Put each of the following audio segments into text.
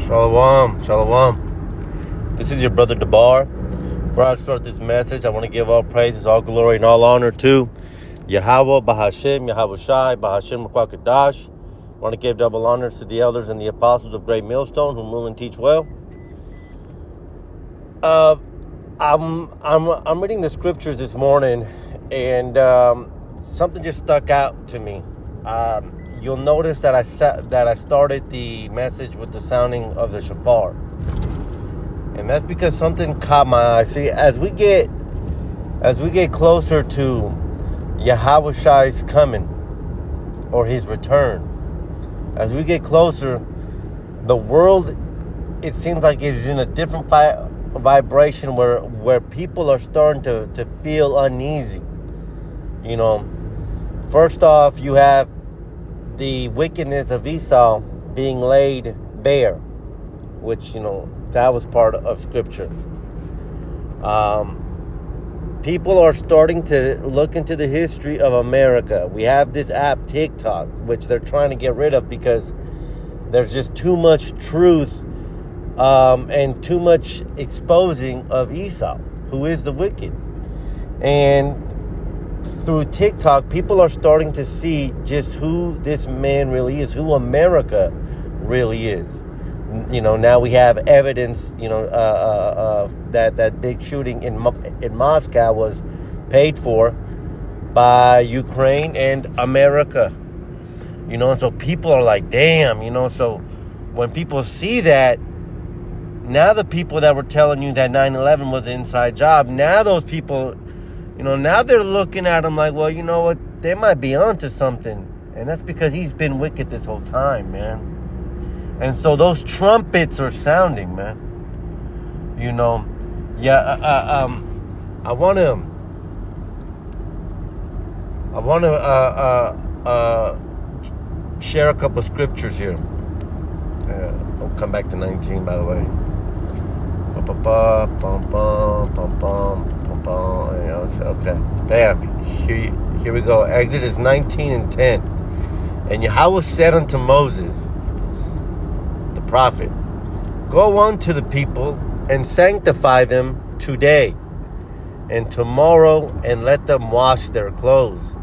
Shalom, shalom. This is your brother Debar. Before I start this message, I want to give all praises, all glory, and all honor to Yahweh, Bahashem, Yahweh Shai, Bahashem Rakwakadash. I want to give double honors to the elders and the apostles of Great Millstone who rule and teach well. I'm reading the scriptures this morning, and something just stuck out to me. You'll notice that I started the message with the sounding of the shofar, and that's because something caught my eye. See, as we get closer to Yahweh Shai's coming or his return, as we get closer, the world, it seems like, is in a different vibration where people are starting to feel uneasy. You know, first off, you have the wickedness of Esau being laid bare, which, you know, that was part of scripture. People are starting to look into the history of America. We have this app, TikTok, which they're trying to get rid of because there's just too much truth and too much exposing of Esau, who is the wicked. And through TikTok, people are starting to see just who this man really is, who America really is. You know, now we have evidence, you know, that big shooting in Moscow was paid for by Ukraine and America. You know, and so people are like, damn, you know, so when people see that, now the people that were telling you that 9/11 was an inside job, now those people, you know, now they're looking at him like, well, you know what? They might be onto something. And that's because he's been wicked this whole time, man. And so those trumpets are sounding, man. You know, yeah, I want to share a couple of scriptures here. I'll come back to 19, by the way. Okay, bam. Here we go. Exodus 19 and 10. And Yahweh said unto Moses, the prophet, go unto the people and sanctify them today and tomorrow, and let them wash their clothes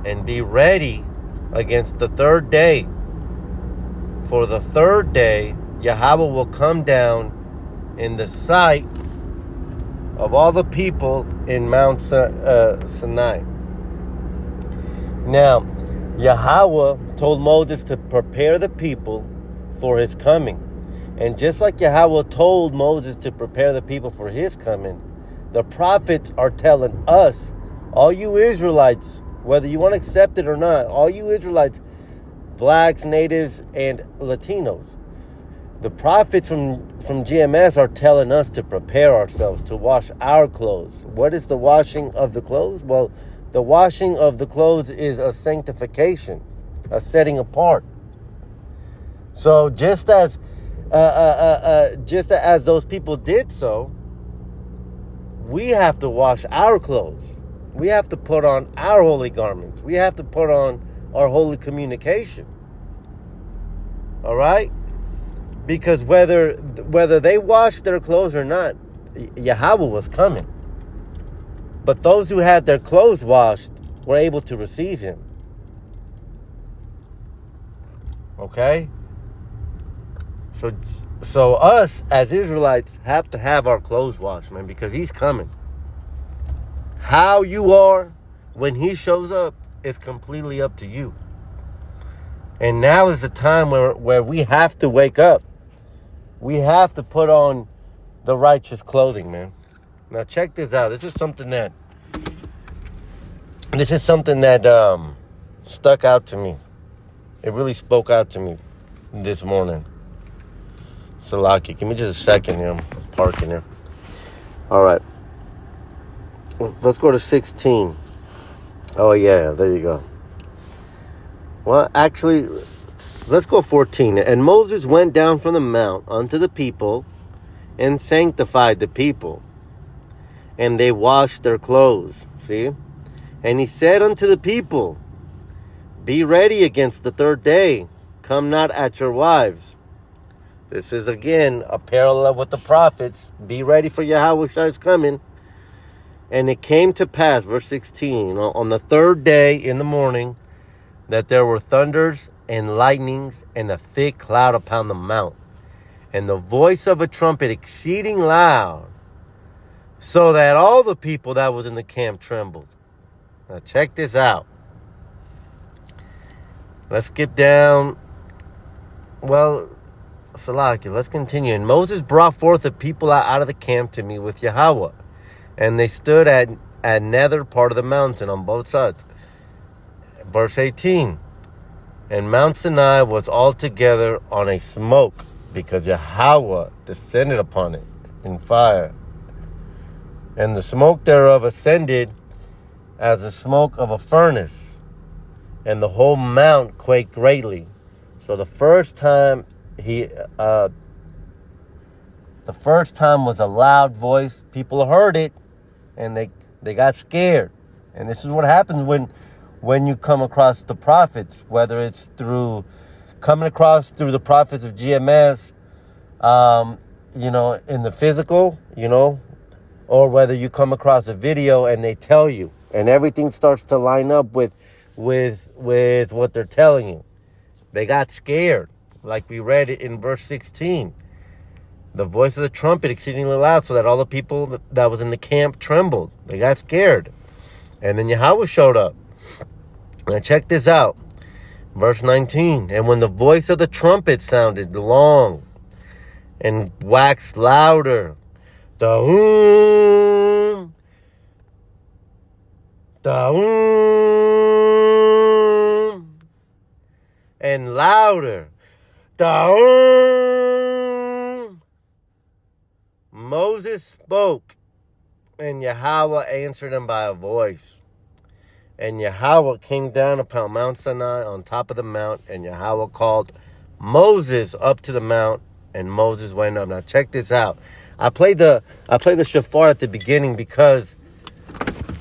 and be ready against the third day. For the third day Yahweh will come down in the sight of all the people in Mount Sinai. Now, Yahweh told Moses to prepare the people for his coming. And just like Yahweh told Moses to prepare the people for his coming, the prophets are telling us, all you Israelites, whether you want to accept it or not, all you Israelites, blacks, natives, and Latinos, the prophets from GMS are telling us to prepare ourselves, to wash our clothes. What is the washing of the clothes? Well, the washing of the clothes is a sanctification, a setting apart. So just as those people did so, we have to wash our clothes. We have to put on our holy garments. We have to put on our holy communication. All right? Because whether they washed their clothes or not, Yahweh was coming. But those who had their clothes washed were able to receive him. Okay? So us as Israelites have to have our clothes washed, man, because he's coming. How you are when he shows up is completely up to you. And now is the time where we have to wake up. We have to put on the righteous clothing, man. Now check this out. This is something that stuck out to me. It really spoke out to me this morning. Salaki, give me just a second here. I'm parking here. All right. Let's go to 16. Oh, yeah. There you go. Well, actually, let's go 14. And Moses went down from the mount unto the people and sanctified the people. And they washed their clothes. See? And he said unto the people, be ready against the third day. Come not at your wives. This is, again, a parallel with the prophets. Be ready for Yahushua is coming. And it came to pass, verse 16, on the third day in the morning, that there were thunders and lightnings and a thick cloud upon the mount, and the voice of a trumpet exceeding loud, so that all the people that was in the camp trembled. Now check this out. Let's skip down. Well, Salaki, let's continue. And Moses brought forth the people out of the camp to meet with Yahweh. And they stood at nether part of the mountain on both sides. Verse 18. And Mount Sinai was altogether on a smoke, because Yahweh descended upon it in fire. And the smoke thereof ascended as the smoke of a furnace. And the whole mount quaked greatly. So the first time was a loud voice. People heard it, and they got scared. And this is what happens when you come across the prophets, whether it's through the prophets of GMS, in the physical, or whether you come across a video and they tell you, and everything starts to line up with what they're telling you. They got scared, like we read it in verse 16. The voice of the trumpet exceedingly loud, so that all the people that was in the camp trembled. They got scared. And then Yahweh showed up. Now check this out. Verse 19. And when the voice of the trumpet sounded long and waxed louder, da-oom, da-oom, and louder, da-oom, Moses spoke, and Yahweh answered him by a voice. And Yahweh came down upon Mount Sinai on top of the mount, and Yahweh called Moses up to the mount, and Moses went up. Now check this out. I played the shofar at the beginning because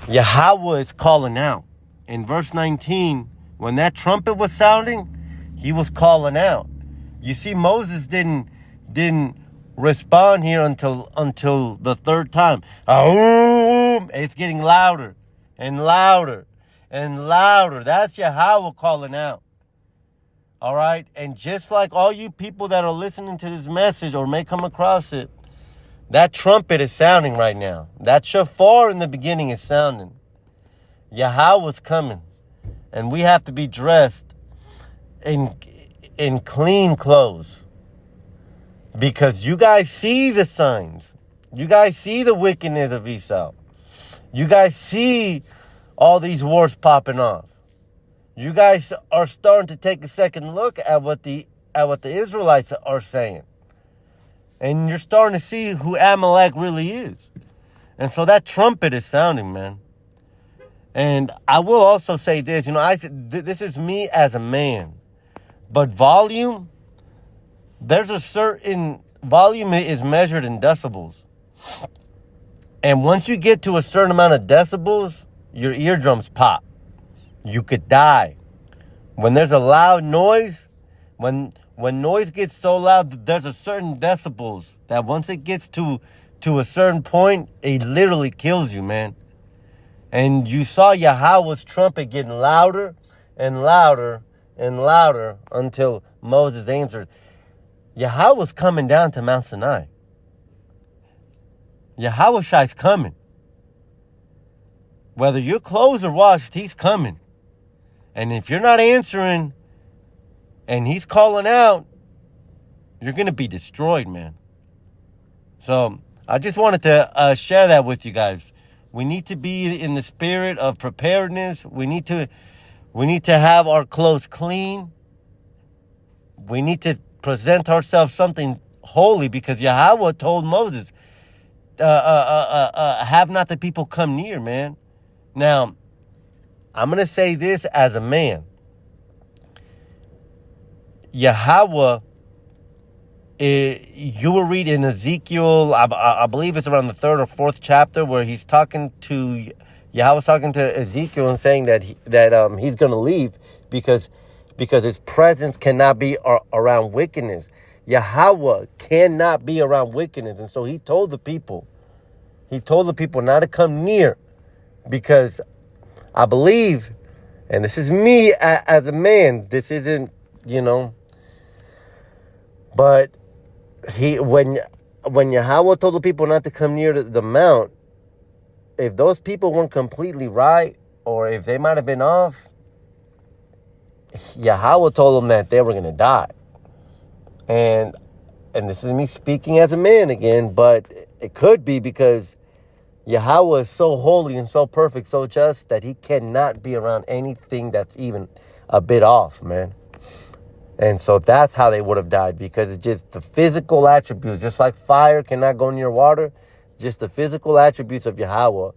Yahweh is calling out. In verse 19, when that trumpet was sounding, he was calling out. You see, Moses didn't respond here until the third time. It's getting louder and louder and louder. That's Yahweh calling out. All right? And just like all you people that are listening to this message or may come across it, that trumpet is sounding right now. That shofar in the beginning is sounding. Yahweh's coming. And we have to be dressed in clean clothes. Because you guys see the signs. You guys see the wickedness of Esau. You guys see all these wars popping off. You guys are starting to take a second look at what the Israelites are saying. And you're starting to see who Amalek really is. And so that trumpet is sounding, man. And I will also say this, this is me as a man. But volume, there's a certain volume is measured in decibels. And once you get to a certain amount of decibels, your eardrums pop. You could die. When there's a loud noise, when noise gets so loud, there's a certain decibels that once it gets to a certain point, it literally kills you, man. And you saw Yahweh's trumpet getting louder and louder and louder until Moses answered. Yahweh's coming down to Mount Sinai. Yahushai's coming. Whether your clothes are washed, he's coming. And if you're not answering and he's calling out, you're going to be destroyed, man. So I just wanted to share that with you guys. We need to be in the spirit of preparedness. We need to have our clothes clean. We need to present ourselves something holy, because Yahweh told Moses, have not the people come near, man. Now, I'm going to say this as a man. Yahweh, you will read in Ezekiel, I believe it's around the 3rd or 4th chapter, where Yahweh's talking to Ezekiel and saying that he's going to leave because his presence cannot be around wickedness. Yahweh cannot be around wickedness. And so he told the people not to come near, because I believe, and this is me as a man, this isn't, but when Yahweh told the people not to come near the mount, if those people weren't completely right, or if they might have been off, Yahweh told them that they were going to die. And this is me speaking as a man again, but it could be because Yahweh is so holy and so perfect, so just, that he cannot be around anything that's even a bit off, man. And so that's how they would have died, because it's just the physical attributes, just like fire cannot go near water, just the physical attributes of Yahweh.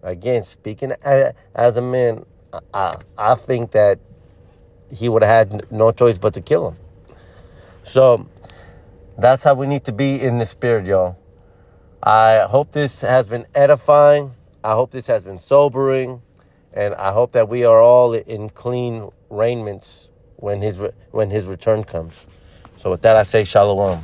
Again, speaking as a man, I think that he would have had no choice but to kill him. So that's how we need to be in the spirit, y'all. I hope this has been edifying. I hope this has been sobering. And I hope that we are all in clean raiments when his return comes. So with that, I say shalom.